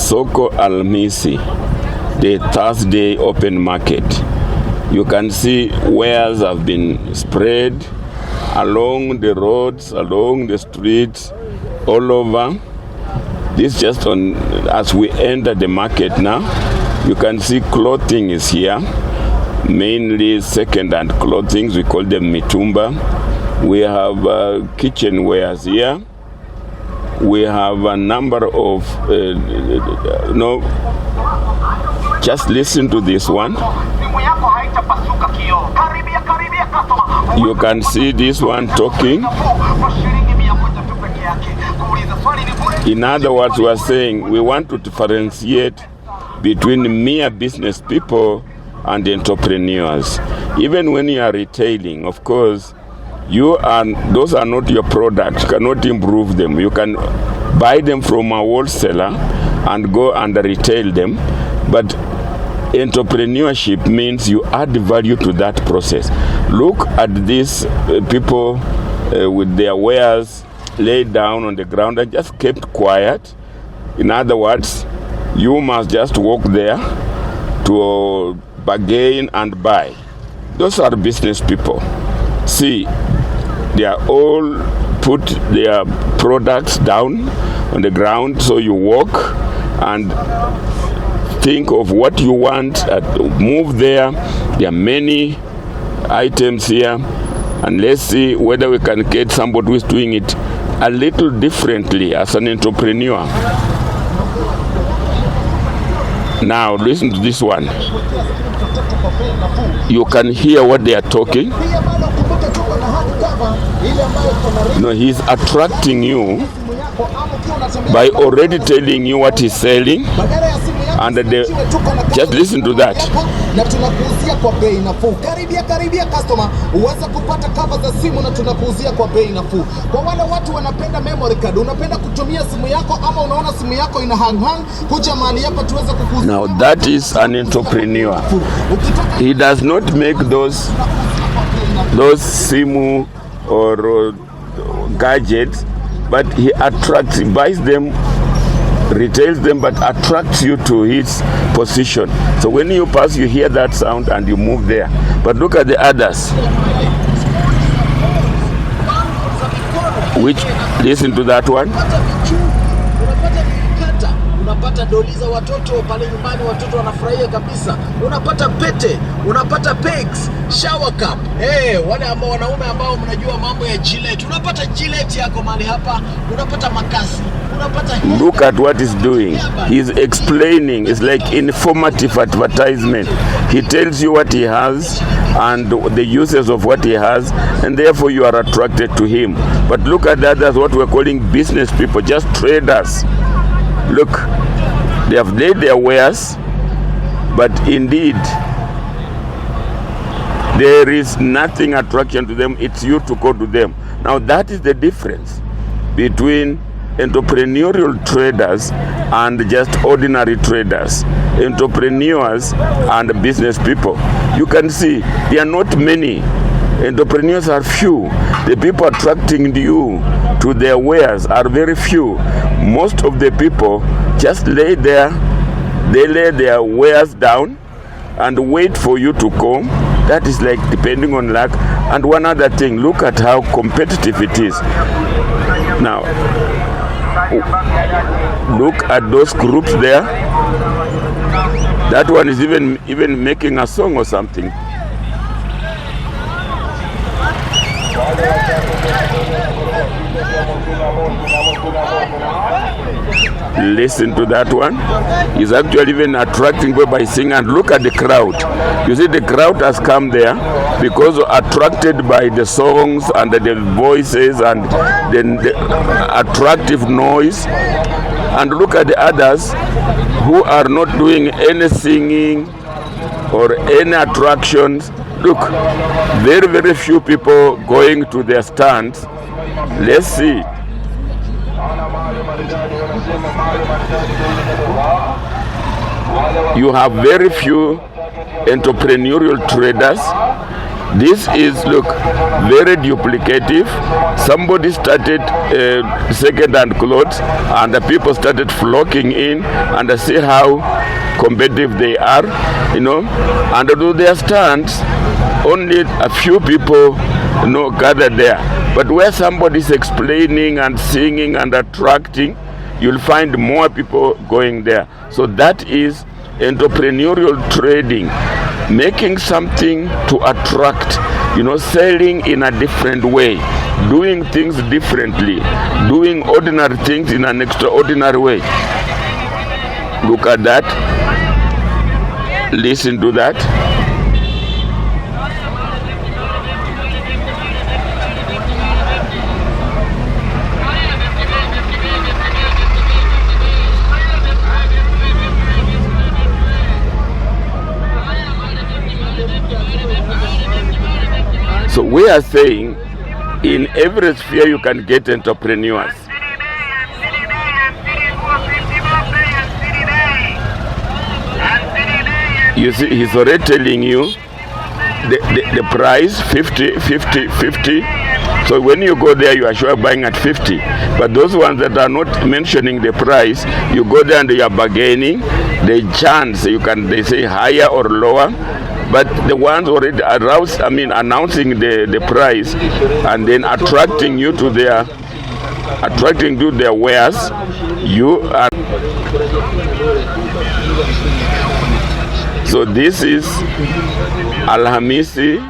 Soko Alhamisi, the Thursday open market. You can see wares have been spread along the roads, along the streets, all over. This just on as we enter the market now. You can see clothing is here, mainly second-hand clothing. We call them mitumba. We have kitchenwares here. We have a number of, just listen to this one. You can see this one talking. In other words, we are saying we want to differentiate between mere business people and entrepreneurs. Even when you are retailing, of course, those are not your products. You cannot improve them. You can buy them from a wholesaler and go and retail them. But entrepreneurship means you add value to that process. Look at these people with their wares laid down on the ground and just kept quiet. In other words, you must just walk there to bargain and buy. Those are business people. See, they are all put their products down on the ground, so you walk and think of what you want, move there. There are many items here, and let's see whether we can get somebody who is doing it a little differently as an entrepreneur. Now listen to this one. You can hear what they are talking. He's attracting you by already telling you what he's selling, and just listen to that. Na tunakuuzia kwa bei nafuu. Karibia customer, uweze kupata cover za simu na tunakuuzia kwa bei nafuu. Kwa wale watu wanapenda memory card, unapenda kutumia simu yako ama unaona simu yako ina hang, kuja mahali hapa tuweze kukuuzia. Now that is an entrepreneur. He does not make those simu or gadgets, but he attracts, buys them, retails them, but attracts you to his position. So when you pass, you hear that sound and you move there. But look at the others. Listen to that one. Unapata doli za watoto pale nyumbani, watoto wanafurahia kabisa. Unapata pete, unapata pegs, shower cup. Wale ambao wanaume ambao mnajua mambo ya Gillette, unapata Gillette yako mahali hapa, unapata makasi, unapata. Look at what he's doing. He's explaining. It's like informative advertisement. He tells you what he has and the uses of what he has, and therefore you are attracted to him. But look at that. That's what we're calling business people, just traders. Look, they have laid their wares, but indeed, there is nothing attraction to them. It's you to go to them. Now that is the difference between entrepreneurial traders and just ordinary traders. Entrepreneurs and business people. You can see there are not many. Entrepreneurs are few. The people attracting you to their wares are very few. Most of the people just lay their wares down and wait for you to come. That is like depending on luck. And one other thing, look at how competitive it is. Now, look at those groups there. That one is even making a song or something. Listen to that one. He's actually even attracting people by singing. And look at the crowd. You see, the crowd has come there because attracted by the songs and the voices and the attractive noise. And look at the others who are not doing any singing or any attractions. Look, very, very few people going to their stands. Let's see. You have very few entrepreneurial traders This is, look, very duplicative. Somebody started second-hand clothes, and the people started flocking in, and see how competitive they are, and do their stands. Only a few people, gathered there. But where somebody is explaining and singing and attracting, you'll find more people going there. So that is entrepreneurial trading, making something to attract, selling in a different way, doing things differently, doing ordinary things in an extraordinary way. Look at that. Listen to that. So we are saying in every sphere you can get entrepreneurs. You see, he's already telling you the price, 50. So when you go there, you are sure buying at 50. But those ones that are not mentioning the price, you go there and you are bargaining. The chance, they say higher or lower. But the ones already announcing the price and then attracting you to their wares, you are. So this is Alhamisi,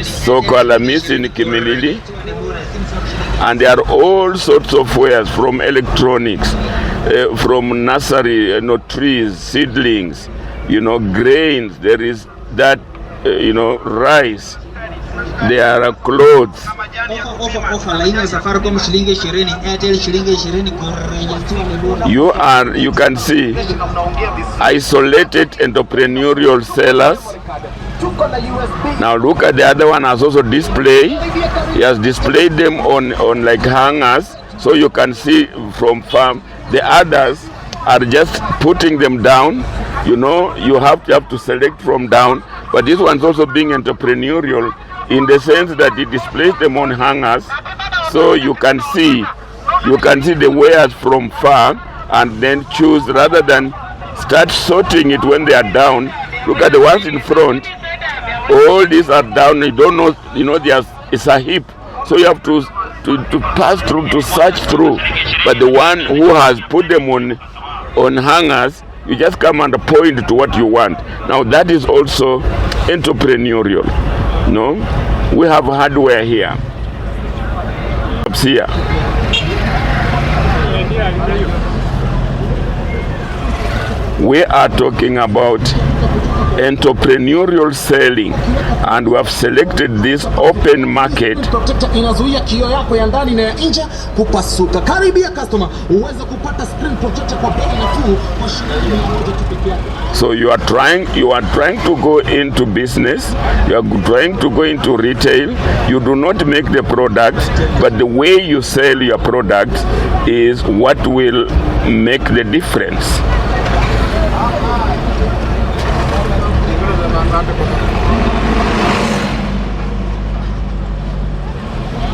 Soko Alhamisi in Kimilili, and there are all sorts of wares, from electronics, from nursery, trees, seedlings, grains. There is that, rice. There are clothes. You can see isolated entrepreneurial sellers. Now look at the other one has also displayed. He has displayed them on like hangers, so you can see from farm. The others are just putting them down. You have to select from down. But this one's also being entrepreneurial in the sense that it displays them on hangers, so you can see the wares from far and then choose rather than start sorting it when they are down. Look at the ones in front. All these are down. You don't know. It's a heap, so you have to pass through, to search through. But the one who has put them on hangers, you just come and point to what you want. Now that is also entrepreneurial. We have hardware here. We are talking about entrepreneurial selling, and we have selected this open market. Inazuia kioo yako ya ndani na ya nje kupasuka. Karibia customer uweze kupata screen protector kwa bei nafuu kwa shilingi 100 tu pekee yake. So you are trying to go into business, you are trying to go into retail. You do not make the product, but the way you sell your product is what will make the difference.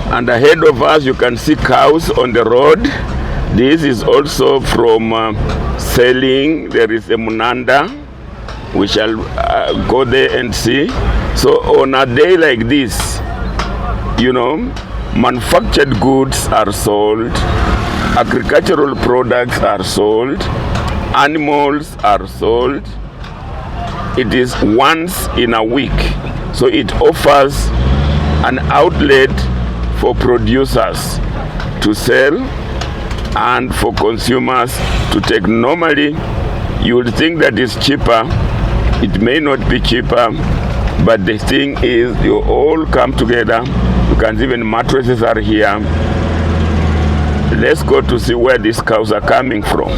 And ahead of us you can see cows on the road. This is also from selling. There is a munanda. We shall go there and see. So on a day like this, manufactured goods are sold, agricultural products are sold, animals are sold. It is once in a week, so it offers an outlet for producers to sell and for consumers to take. Normally, you would think that it's cheaper. It may not be cheaper, but the thing is, you all come together. You can see even mattresses are here. Let's go to see where these cows are coming from.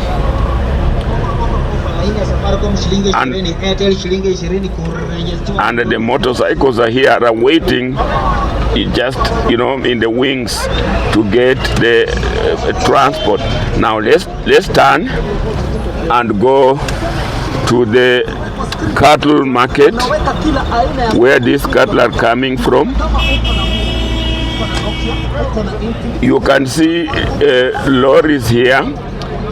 And the motorcycles are here, are waiting just in the wings to get the transport. Now let's turn and go to the cattle market where these cattle are coming from. You can see lorries here.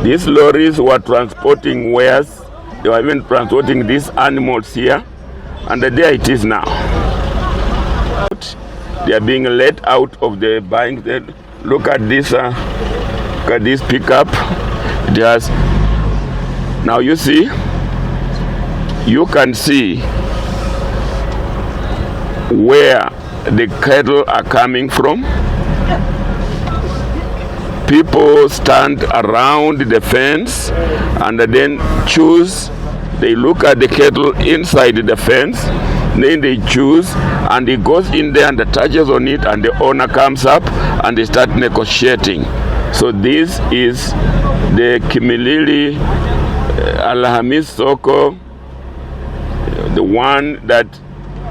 These lorries were transporting wares. They were even transporting these animals here. And there it is now. They are being let out of the buying. Look at this. Look at this pickup. It has. Now you see. You can see where the cattle are coming from. People stand around the fence and then choose. They look at the cattle inside the fence, then they choose, and he goes in there and touches on it, and the owner comes up and they start negotiating. So this is the Kimilili Alhamis Soko, the one that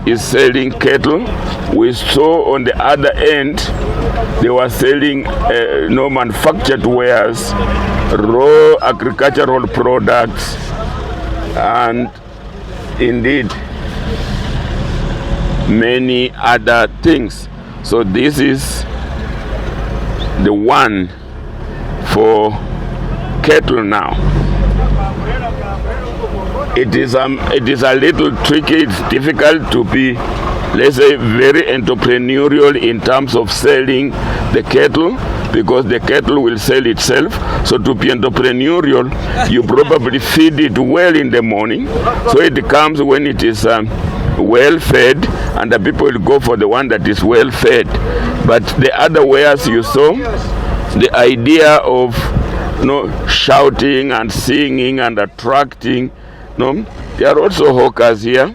is selling cattle. We saw on the other end they were selling manufactured wares, raw agricultural products, and indeed many other things. So this is the one for cattle now. It is a little tricky. It's difficult to be, let's say, very entrepreneurial in terms of selling the cattle, because the cattle will sell itself. So to be entrepreneurial, you probably feed it well in the morning, so it comes when it is well fed, and the people will go for the one that is well fed. But the other wares you saw, the idea of shouting and singing and attracting, there are also hawkers here.